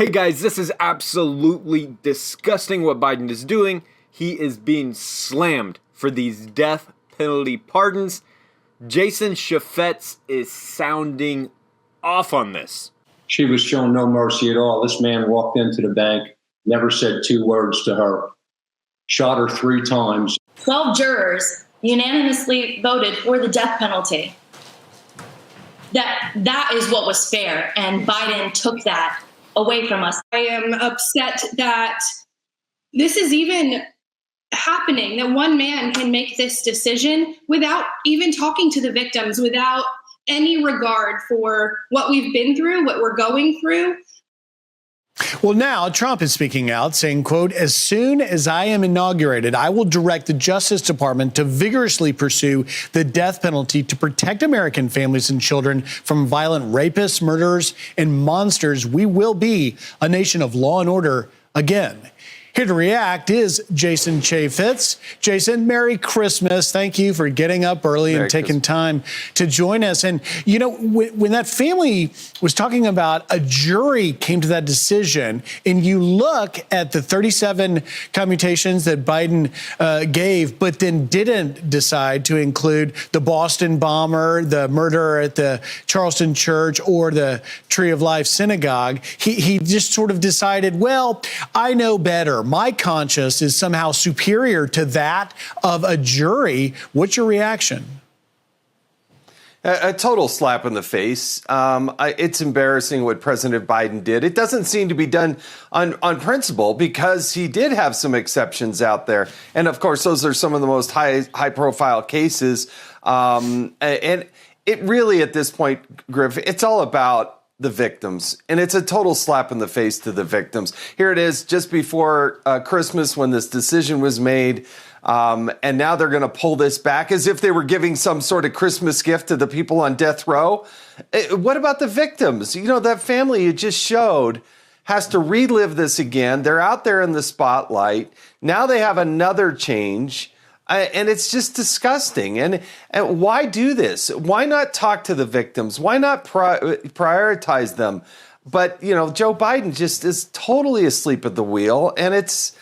Hey guys, this is absolutely disgusting what Biden is doing. He is being slammed for these death penalty pardons. Jason Chaffetz is sounding off on this. She was shown no mercy at all. This man walked into the bank, never said two words to her, shot her 3 times. 12 jurors unanimously voted for the death penalty. That is what was fair, and Biden took that away from us. I am upset that this is even happening, that one man can make this decision without even talking to the victims, without any regard for what we've been through, what we're going through. Well, now Trump is speaking out saying, quote, "As soon as I am inaugurated, I will direct the Justice Department to vigorously pursue the death penalty to protect American families and children from violent rapists, murderers, and monsters. We will be a nation of law and order again." Here to react is Jason Chaffetz. Jason, Merry Christmas. Thank you for getting up early and taking time to join us. And, you know, when that family was talking about a jury came to that decision, and you look at the 37 commutations that Biden gave, but then didn't decide to include the Boston bomber, the murderer at the Charleston Church, or the Tree of Life Synagogue, he just sort of decided, well, I know better. My conscience is somehow superior to that of a jury. What's your reaction? A total slap in the face. It's embarrassing what President Biden did. It doesn't seem to be done on principle, because he did have some exceptions out there. And of course, those are some of the most high profile cases. And it really, at this point, Griff, it's all about the victims. And it's a total slap in the face to the victims. Here it is just before Christmas when this decision was made. And now they're going to pull this back as if they were giving some sort of Christmas gift to the people on death row. What about the victims? You know, that family you just showed has to relive this again. They're out there in the spotlight. Now they have another change. And it's just disgusting. And why do this? Why not talk to the victims? Why not prioritize them? But, you know, Joe Biden just is totally asleep at the wheel. And it's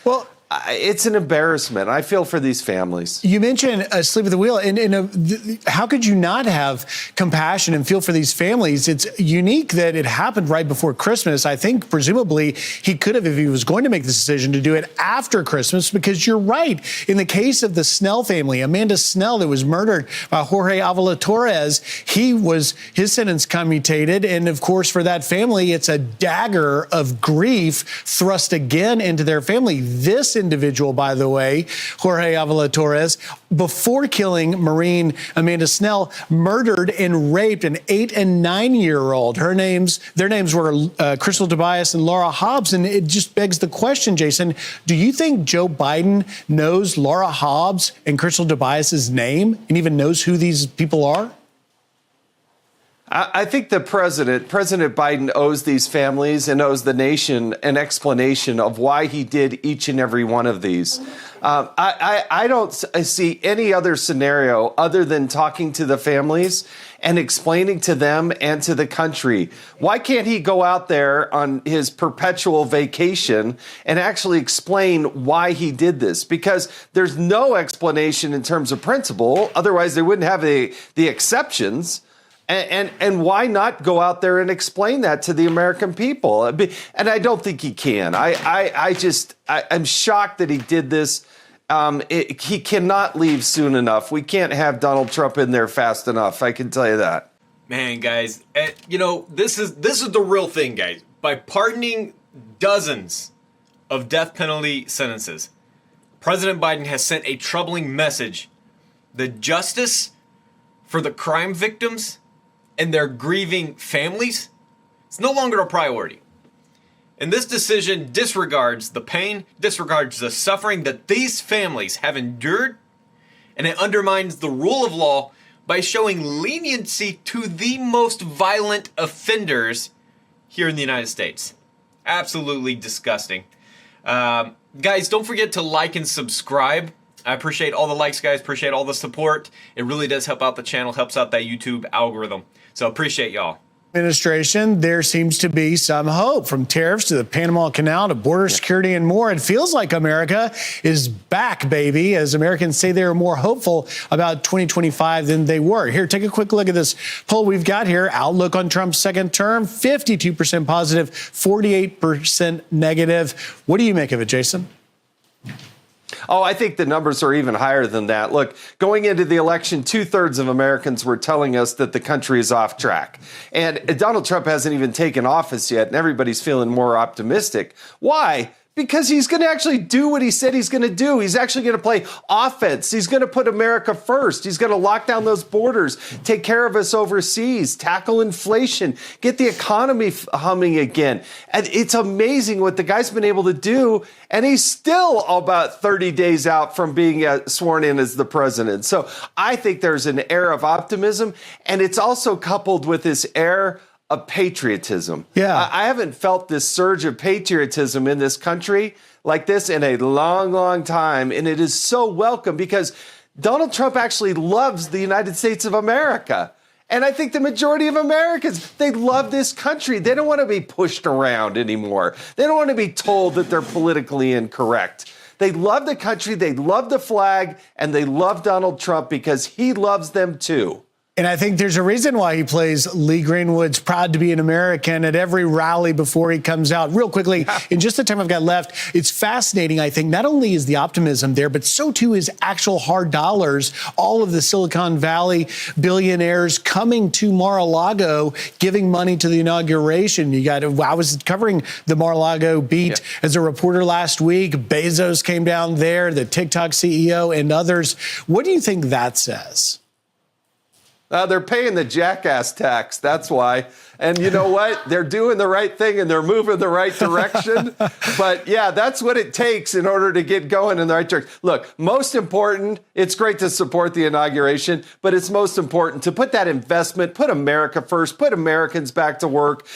an embarrassment. I feel for these families. You mentioned asleep at the wheel. And how could you not have compassion and feel for these families? It's unique that it happened right before Christmas. I think presumably he could have, if he was going to make this decision, to do it after Christmas, because you're right. In the case of the Snell family, Amanda Snell, that was murdered by Jorge Avila Torres, his sentence commutated. And of course, for that family, it's a dagger of grief thrust again into their family. This individual, by the way, Jorge Avila Torres, before killing Marine Amanda Snell, murdered and raped an 8- and 9-year-old. Their names were Crystal Tobias and Laura Hobbs. And it just begs the question, Jason, do you think Joe Biden knows Laura Hobbs and Crystal Tobias's name and even knows who these people are? I think President Biden owes these families and owes the nation an explanation of why he did each and every one of these. I don't see any other scenario other than talking to the families and explaining to them and to the country. Why can't he go out there on his perpetual vacation and actually explain why he did this? Because there's no explanation in terms of principle. Otherwise, they wouldn't have the exceptions. And why not go out there and explain that to the American people? And I don't think he can. I'm shocked that he did this. He cannot leave soon enough. We can't have Donald Trump in there fast enough. I can tell you that. Man, guys, you know, this is the real thing, guys. By pardoning dozens of death penalty sentences, President Biden has sent a troubling message. The justice for the crime victims and their grieving families, it's no longer a priority. And this decision disregards the pain, disregards the suffering that these families have endured, and it undermines the rule of law by showing leniency to the most violent offenders here in the United States. Absolutely disgusting. Guys, don't forget to like and subscribe. I appreciate all the likes, guys. Appreciate all the support. It really does help out the channel, helps out that YouTube algorithm. So appreciate y'all. Administration, there seems to be some hope, from tariffs to the Panama Canal to border security and more. It feels like America is back, baby, as Americans say they are more hopeful about 2025 than they were. Here, take a quick look at this poll we've got here. Outlook on Trump's second term, 52% positive, 48% negative. What do you make of it, Jason? Oh, I think the numbers are even higher than that. Look, going into the election, 2/3 of Americans were telling us that the country is off track. And Donald Trump hasn't even taken office yet, and everybody's feeling more optimistic. Why? Because he's going to actually do what he said he's going to do. He's actually going to play offense. He's going to put America first. He's going to lock down those borders, take care of us overseas, tackle inflation, get the economy humming again. And it's amazing what the guy's been able to do. And he's still about 30 days out from being sworn in as the president. So I think there's an air of optimism. And it's also coupled with this air of patriotism. Yeah. I haven't felt this surge of patriotism in this country like this in a long, long time. And it is so welcome because Donald Trump actually loves the United States of America. And I think the majority of Americans, they love this country. They don't want to be pushed around anymore. They don't want to be told that they're politically incorrect. They love the country, they love the flag, and they love Donald Trump because he loves them too. And I think there's a reason why he plays Lee Greenwood's Proud to be an American at every rally before he comes out. Real quickly, in just the time I've got left, it's fascinating, I think. Not only is the optimism there, but so too is actual hard dollars. All of the Silicon Valley billionaires coming to Mar-a-Lago, giving money to the inauguration. I was covering the Mar-a-Lago beat as a reporter last week. Bezos came down there, the TikTok CEO and others. What do you think that says? They're paying the jackass tax. That's why. And you know what? They're doing the right thing and they're moving the right direction. But yeah, that's what it takes in order to get going in the right direction. Look, most important, it's great to support the inauguration, but it's most important to put that investment, put America first, put Americans back to work,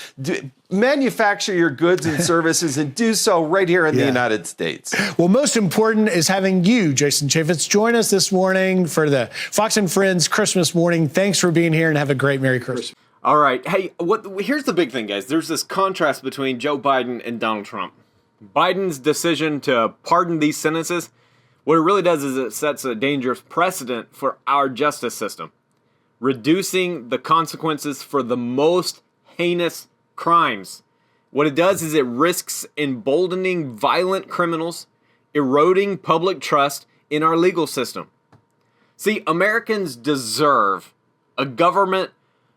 manufacture your goods and services and do so right here in the United States. Well, most important is having you, Jason Chaffetz, join us this morning for the Fox and Friends Christmas morning. Thanks for being here and have a great Merry Christmas. All right. Hey, here's the big thing, guys. There's this contrast between Joe Biden and Donald Trump. Biden's decision to pardon these sentences, what it really does is it sets a dangerous precedent for our justice system, reducing the consequences for the most heinous crimes. What it does is it risks emboldening violent criminals, eroding public trust in our legal system. See, Americans deserve a government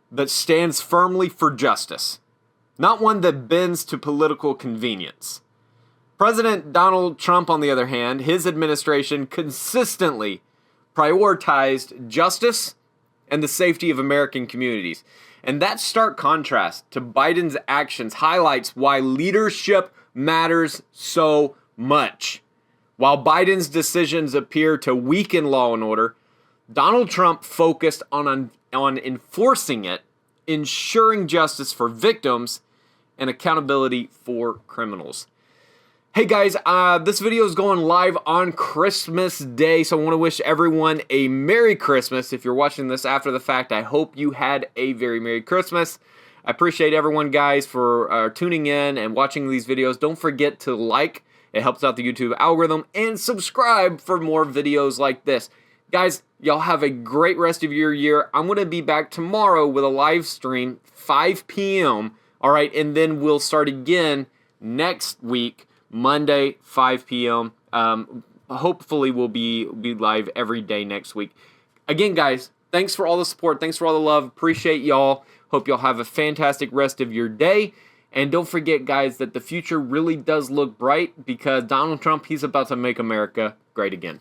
that stands firmly for justice, not one that bends to political convenience. President Donald Trump, on the other hand, his administration consistently prioritized justice and the safety of American communities. And that stark contrast to Biden's actions highlights why leadership matters so much. While Biden's decisions appear to weaken law and order, Donald Trump focused on enforcing it, ensuring justice for victims, and accountability for criminals. Hey guys, this video is going live on Christmas Day, so I want to wish everyone a Merry Christmas. If you're watching this after the fact, I hope you had a very Merry Christmas. I appreciate everyone, guys, for tuning in and watching these videos. Don't forget to like, it helps out the YouTube algorithm, and subscribe for more videos like this. Guys, y'all have a great rest of your year. I'm going to be back tomorrow with a live stream, 5 p.m., all right, and then we'll start again next week, Monday, 5 p.m. Hopefully we'll be live every day next week. Again, guys, thanks for all the support. Thanks for all the love. Appreciate y'all. Hope y'all have a fantastic rest of your day. And don't forget, guys, that the future really does look bright because Donald Trump, he's about to make America great again.